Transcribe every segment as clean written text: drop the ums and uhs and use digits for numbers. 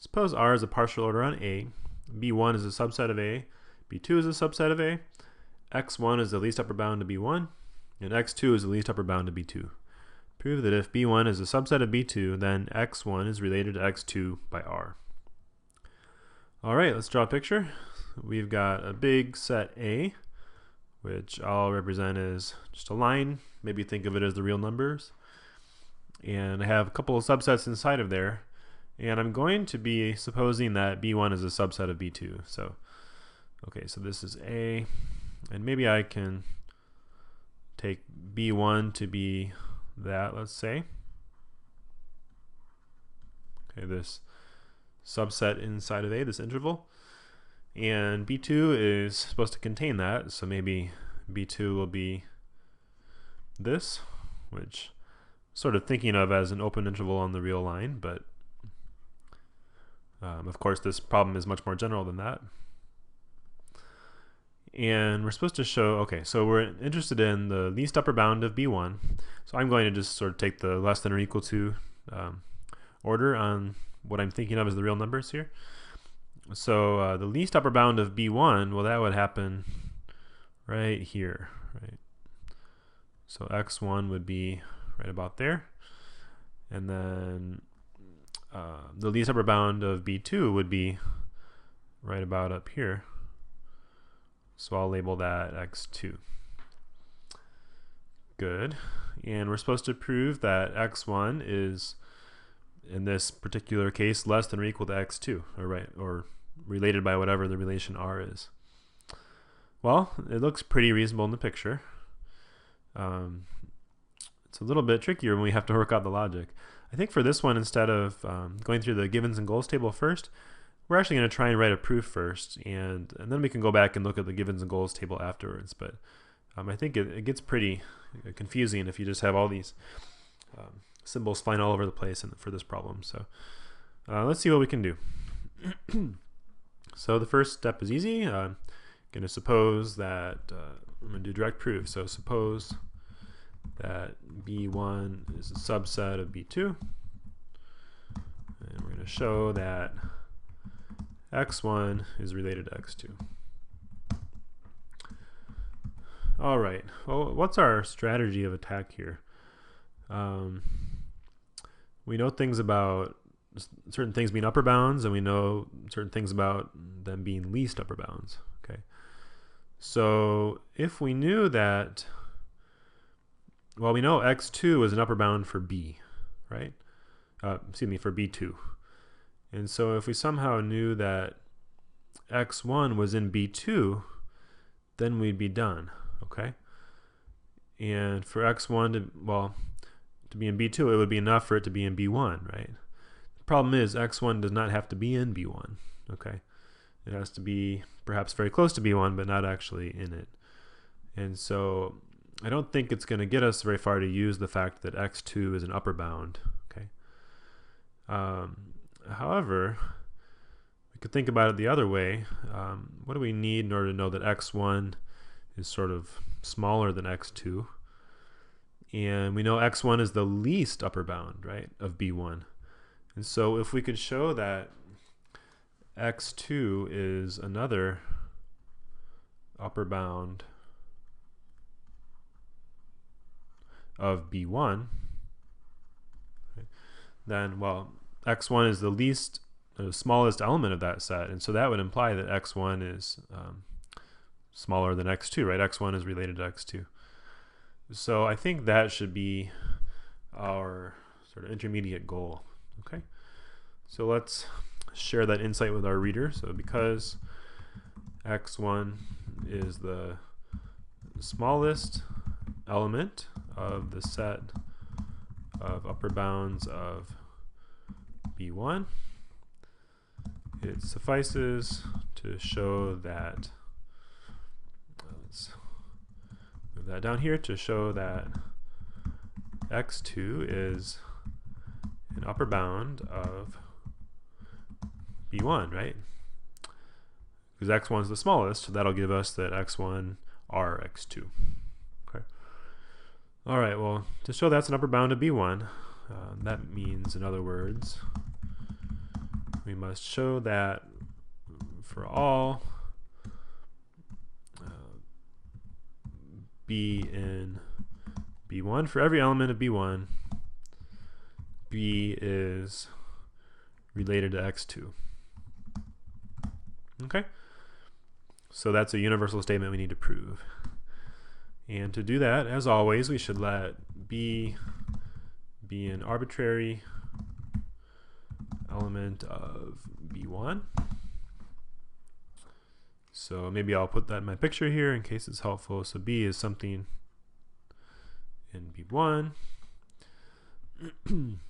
Suppose R is a partial order on A, B1 is a subset of A, B2 is a subset of A, X1 is the least upper bound to B1, and X2 is the least upper bound to B2. Prove that if B1 is a subset of B2, then X1 is related to X2 by R. Alright, let's draw a picture. We've got a big set A, which I'll represent as just a line. Maybe think of it as the real numbers. And I have a couple of subsets inside of there. And I'm going to be supposing that B1 is a subset of B2. So, okay, so this is A. And maybe I can take B1 to be that, let's say. Okay, this subset inside of A, this interval. And B2 is supposed to contain that, so maybe B2 will be this, which I'm sort of thinking of as an open interval on the real line, but of course this problem is much more general than that. And we're supposed to show, okay, so we're interested in the least upper bound of B1, so I'm going to just sort of take the less than or equal to order on what I'm thinking of as the real numbers here. So the least upper bound of B1, well, that would happen right here, right? So X1 would be right about there. And then the least upper bound of B2 would be right about up here. So I'll label that X2. Good. And we're supposed to prove that X1 is, in this particular case, less than or equal to X2, or related by whatever the relation R is. Well, it looks pretty reasonable in the picture. It's a little bit trickier when we have to work out the logic. I think for this one, instead of going through the givens and goals table first, we're actually going to try and write a proof first, and then we can go back and look at the givens and goals table afterwards. But I think it gets pretty confusing if you just have all these symbols flying all over the place for this problem. So let's see what we can do. So the first step is easy. I'm going to suppose that I'm going to do direct proof. So suppose that B1 is a subset of B2, and we're going to show that X1 is related to X2. All right. Well, what's our strategy of attack here? We know things about certain things being upper bounds, and we know certain things about them being least upper bounds. Okay. So if we knew that, well, we know X2 is an upper bound for B, right? Excuse me, for B2. And so if we somehow knew that X1 was in B2, then we'd be done, okay? And for X1 to be in B2, it would be enough for it to be in B1, right? The problem is X1 does not have to be in B1, okay? It has to be perhaps very close to B1, but not actually in it. And so I don't think it's going to get us very far to use the fact that X2 is an upper bound, okay? However, we could think about it the other way. What do we need in order to know that X1 is sort of smaller than X2? And we know X1 is the least upper bound, right, of B1. And so if we could show that X2 is another upper bound of B1, right, then, well, X1 is the smallest element of that set, and so that would imply that X1 is smaller than X2, right? X1 is related to X2. So I think that should be our sort of intermediate goal, okay? So let's share that insight with our reader. So because X1 is the smallest element of the set of upper bounds of B1, it suffices to show that, let's move that down here, to show that X2 is an upper bound of B1, right? Because X1 is the smallest, so that'll give us that X1 are X2. Okay. All right, well, to show that's an upper bound of B1, that means, in other words, we must show that for all B in B1, for every element of B1, B is related to X2. Okay? So that's a universal statement we need to prove. And to do that, as always, we should let B be an arbitrary element of B1. So maybe I'll put that in my picture here in case it's helpful. So B is something in B1. And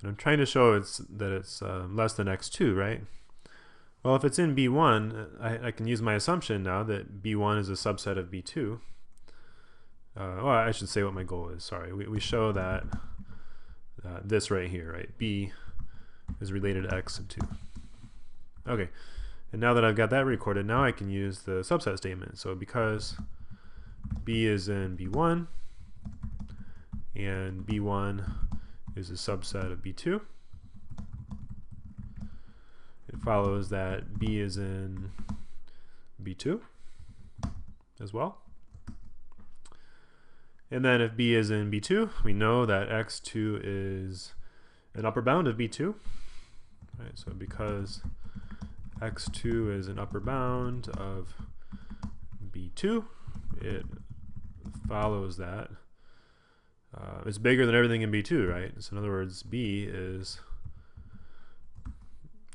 I'm trying to show that it's less than X2, right? Well, if it's in B1, I can use my assumption now that B1 is a subset of B2. Well, I should say what my goal is. Sorry, we show that this right here, right? B is related to X and 2. Okay, and now that I've got that recorded, now I can use the subset statement. So because B is in B1 and B1 is a subset of B2, it follows that B is in B2 as well. And then if B is in B2, we know that X2 is an upper bound of B2. Right, so because X2 is an upper bound of B2, it follows that it's bigger than everything in B2, right? So in other words, B is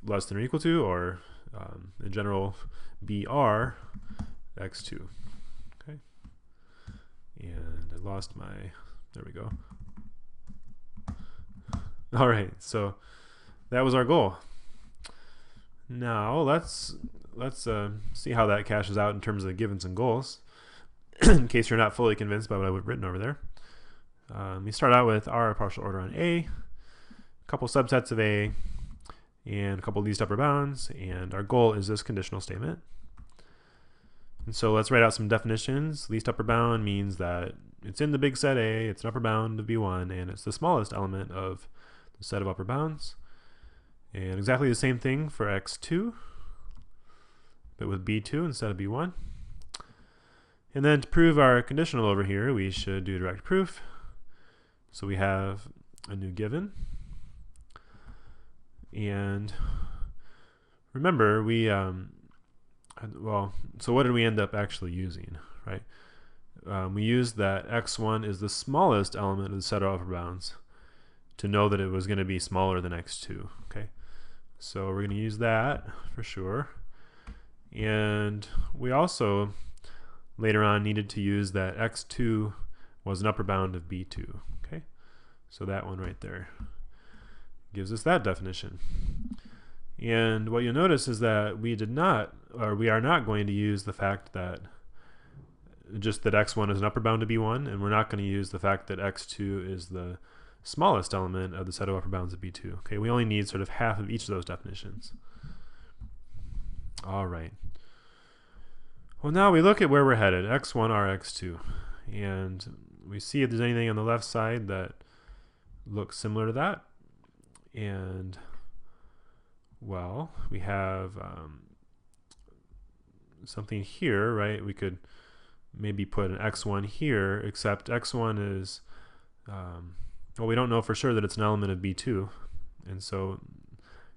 less than or equal to, or in general, BR X2. Okay. And I lost my, there we go. All right, so that was our goal. Now let's see how that cashes out in terms of givens and goals, in case you're not fully convinced by what I've written over there. We start out with our partial order on A, a couple subsets of A, and a couple least upper bounds, and our goal is this conditional statement. And so let's write out some definitions. Least upper bound means that it's in the big set A, it's an upper bound of B1, and it's the smallest element of the set of upper bounds. And exactly the same thing for X2, but with B2 instead of B1. And then to prove our conditional over here, we should do direct proof. So we have a new given. And remember, we, well, so what did we end up actually using, right? We used that X1 is the smallest element of the set of upper bounds to know that it was going to be smaller than X2, okay? So we're going to use that for sure. And we also later on needed to use that X2 was an upper bound of B2, okay? So that one right there gives us that definition. And what you'll notice is that we are not going to use the fact that just that X1 is an upper bound of B1, and we're not going to use the fact that X2 is the smallest element of the set of upper bounds of B2. Okay, we only need sort of half of each of those definitions. All right. Well, now we look at where we're headed, X1, R, X2, and we see if there's anything on the left side that looks similar to that. And well, we have something here, right? We could maybe put an X1 here, except X1 is, well, we don't know for sure that it's an element of B2, and so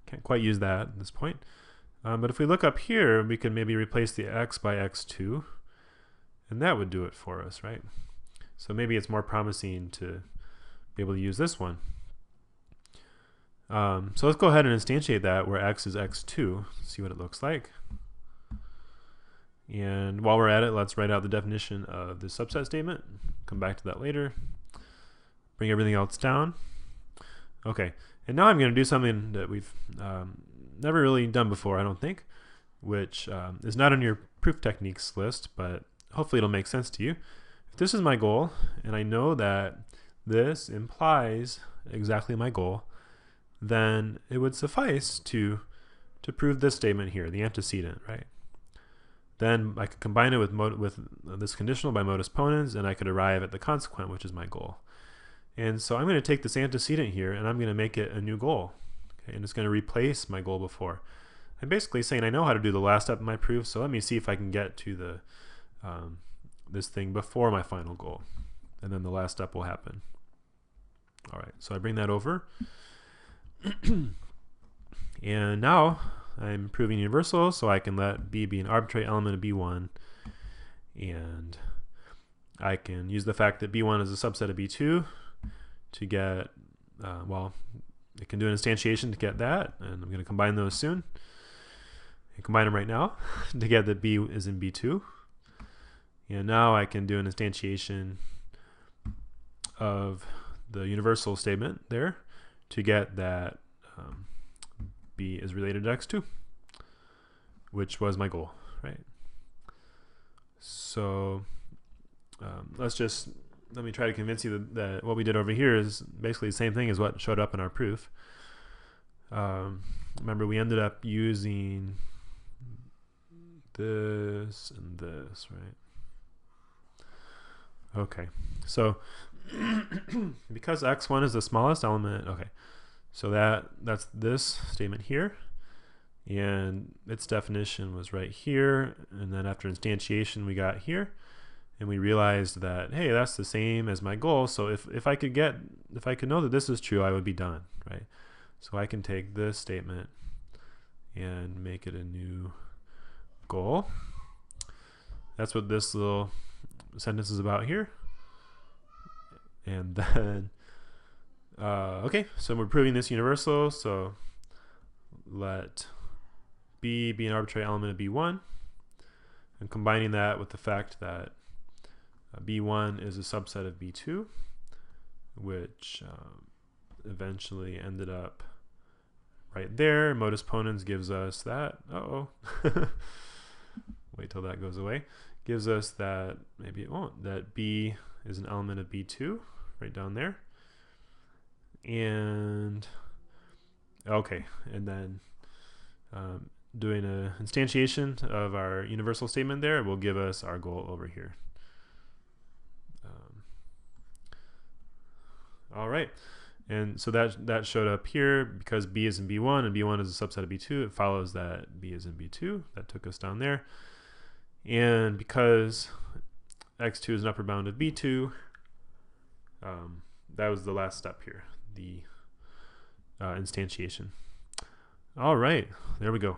can't quite use that at this point. But if we look up here, we could maybe replace the X by X2, and that would do it for us, right? So maybe it's more promising to be able to use this one. So let's go ahead and instantiate that where X is X2, see what it looks like. And while we're at it, let's write out the definition of the subset statement. Come back to that later. Bring everything else down. Okay, and now I'm going to do something that we've never really done before, I don't think, which is not on your proof techniques list, but hopefully it'll make sense to you. If this is my goal, and I know that this implies exactly my goal, then it would suffice to prove this statement here, the antecedent, right? Then I could combine it with this conditional by modus ponens, and I could arrive at the consequent, which is my goal. And so I'm going to take this antecedent here and I'm going to make it a new goal. Okay, and it's going to replace my goal before. I'm basically saying I know how to do the last step of my proof, so let me see if I can get to the this thing before my final goal. And then the last step will happen. All right, so I bring that over. And now I'm proving universal, so I can let B be an arbitrary element of B1. And I can use the fact that B1 is a subset of B2 to get, well, it can do an instantiation to get that. And I'm going to combine those soon. I combine them right now to get that B is in B2. And now I can do an instantiation of the universal statement there to get that B is related to x2, which was my goal, right? So let me try to convince you that what we did over here is basically the same thing as what showed up in our proof. Remember, we ended up using this and this, right? Okay, so because x1 is the smallest element, okay, so that's this statement here, and its definition was right here, and then after instantiation we got here, and we realized that, hey, that's the same as my goal, so if I could know that this is true, I would be done, right? So I can take this statement and make it a new goal. That's what this little sentence is about here. And then okay, so we're proving this universal, so let B be an arbitrary element of B1, and combining that with the fact that B1 is a subset of B2, which eventually ended up right there. Modus ponens gives us that, wait till that goes away, gives us that, maybe it won't, that B is an element of B2 right down there. And okay, and then doing an instantiation of our universal statement there will give us our goal over here. All right, and so that showed up here because B is in B1 and B1 is a subset of B2. It follows that B is in B2. That took us down there. And because x2 is an upper bound of B2, that was the last step here, the instantiation. All right, there we go.